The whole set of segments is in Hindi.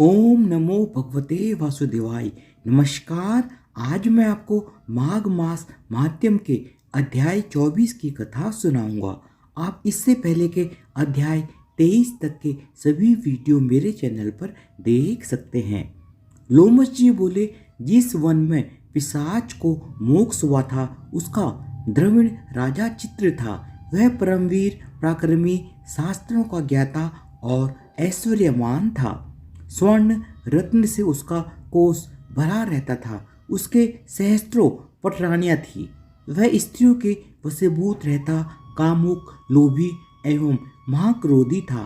ओम नमो भगवते वासुदेवाय। नमस्कार। आज मैं आपको माघ मास माध्यम के अध्याय 24 की कथा सुनाऊंगा। आप इससे पहले के अध्याय 23 तक के सभी वीडियो मेरे चैनल पर देख सकते हैं। लोमश जी बोले, जिस वन में पिशाच को मोक्ष हुआ था उसका द्रविड़ राजा चित्र था। वह परमवीर, पराक्रमी, शास्त्रों का ज्ञाता और ऐश्वर्यवान था। स्वर्ण रत्न से उसका कोष भरा रहता था। उसके सहस्त्रों पटरानियां थी। वह स्त्रियों के वशीभूत रहता, कामुक, लोभी एवं महाक्रोधी था।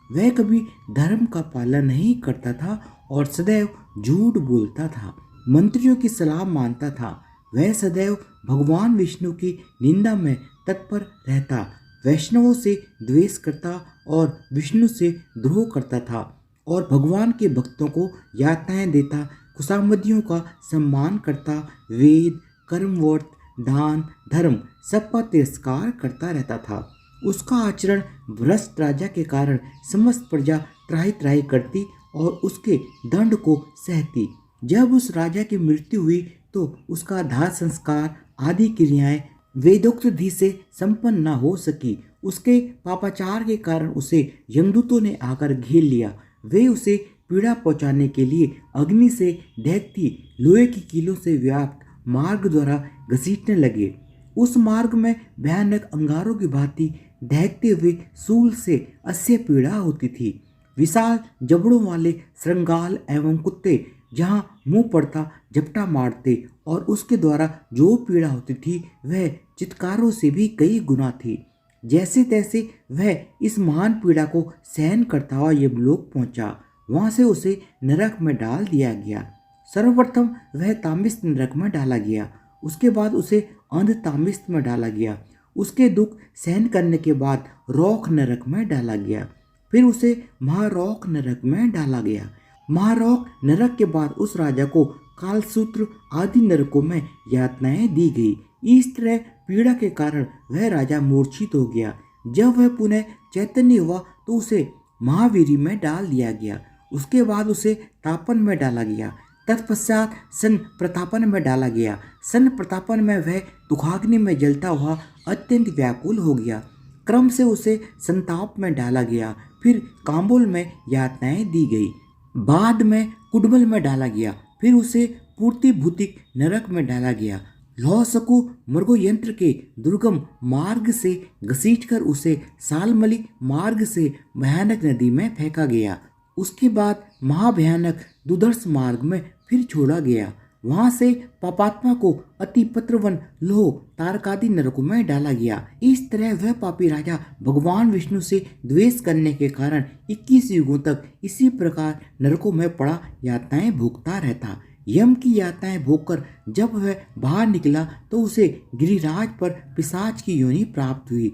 वह कभी धर्म का पालन नहीं करता था और सदैव झूठ बोलता था। मंत्रियों की सलाह मानता था। वह सदैव भगवान विष्णु की निंदा में तत्पर रहता, वैष्णवों से द्वेष करता और विष्णु से द्रोह करता था और भगवान के भक्तों को यातनाएं देता, खुशामदियों का सम्मान करता, वेद, कर्मवर्त, दान, धर्म सबका तिरस्कार करता रहता था। उसका आचरण भ्रष्ट राजा के कारण समस्त प्रजा त्राही त्राही करती और उसके दंड को सहती। जब उस राजा की मृत्यु हुई तो उसका दाह संस्कार आदि क्रियाएं वेदोक्त विधि से संपन्न न हो सकी। उसके पापाचार के कारण उसे यमदूतों ने आकर घेर लिया। वे उसे पीड़ा पहुंचाने के लिए अग्नि से दहकती लोहे की कीलों से व्याप्त मार्ग द्वारा घसीटने लगे। उस मार्ग में भयानक अंगारों की भांति दहकते हुए सूल से असह्य पीड़ा होती थी। विशाल जबड़ों वाले श्रृंगाल एवं कुत्ते जहां मुंह पड़ता झपटा मारते और उसके द्वारा जो पीड़ा होती थी वह चित्कारों से भी कई गुना थी। जैसे तैसे वह इस महान पीड़ा को सहन करता हुआ यमलोक पहुंचा। वहां से उसे नरक में डाल दिया गया। सर्वप्रथम वह तामिस नरक में डाला गया। उसके बाद उसे अंध तामिस में डाला गया। उसके दुख सहन करने के बाद रौख नरक में डाला गया। फिर उसे महारौख नरक में डाला गया। महारौख नरक के बाद उस राजा को कालसूत्र आदि नरकों में यातनाएं दी गई। इस तरह पीड़ा के कारण वह राजा मूर्छित हो गया। जब वह पुनः चैतन्य हुआ तो उसे महावीरी में डाल दिया गया। उसके बाद उसे तापन में डाला गया। तत्पश्चात सन प्रतापन में डाला गया। सन प्रतापन में वह दुखाग्नि में जलता हुआ अत्यंत व्याकुल हो गया। क्रम से उसे संताप में डाला गया। फिर काम्बुल में यातनाएं दी गई। बाद में कुडमल में डाला गया। फिर उसे पूर्ति भूतिक नरक में डाला गया। लौह सकु मृगो यंत्र के दुर्गम मार्ग से घसीटकर उसे सालमली मार्ग से भयानक नदी में फेंका गया। उसके बाद महाभयानक दुधर्ष मार्ग में फिर छोड़ा गया। वहां से पापात्मा को अति पत्रवन लोह तारकादि नरकों में डाला गया। इस तरह वह पापी राजा भगवान विष्णु से द्वेष करने के कारण 21 युगों तक इसी प्रकार नरकों में पड़ा यातनाएं भोगता रहता। यम की यातनाएं भोगकर जब वह बाहर निकला तो उसे गिरिराज पर पिशाच की योनि प्राप्त हुई।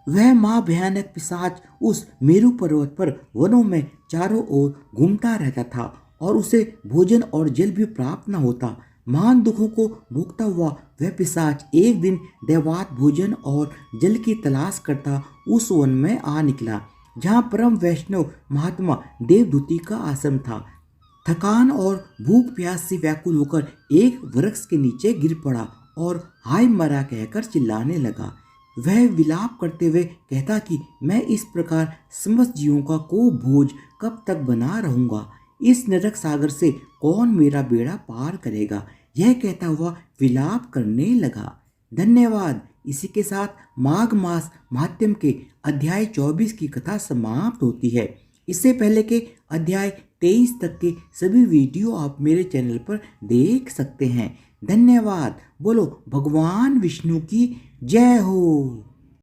वह महाभयानक पिशाच उस मेरु पर्वत पर वनों में चारों ओर घूमता रहता था और उसे भोजन और जल भी प्राप्त न होता। महान दुखों को भोगता हुआ वह पिशाच एक दिन देवात भोजन और जल की तलाश करता उस वन में आ निकला जहाँ परम वैष्णव महात्मा देवदूती का आश्रम था। थकान और भूख प्यास से व्याकुल होकर एक वृक्ष के नीचे गिर पड़ा और हाय मरा कहकर चिल्लाने लगा। वह विलाप करते हुए कहता कि मैं इस प्रकार समस्त जीवों का को बोझ कब तक बना रहूंगा। इस नरक सागर से कौन मेरा बेड़ा पार करेगा। यह कहता हुआ विलाप करने लगा। धन्यवाद। इसी के साथ माघ मास माध्यम के अध्याय 24 की कथा समाप्त होती है। इससे पहले के अध्याय 23 तक के सभी वीडियो आप मेरे चैनल पर देख सकते हैं। धन्यवाद। बोलो भगवान विष्णु की जय हो।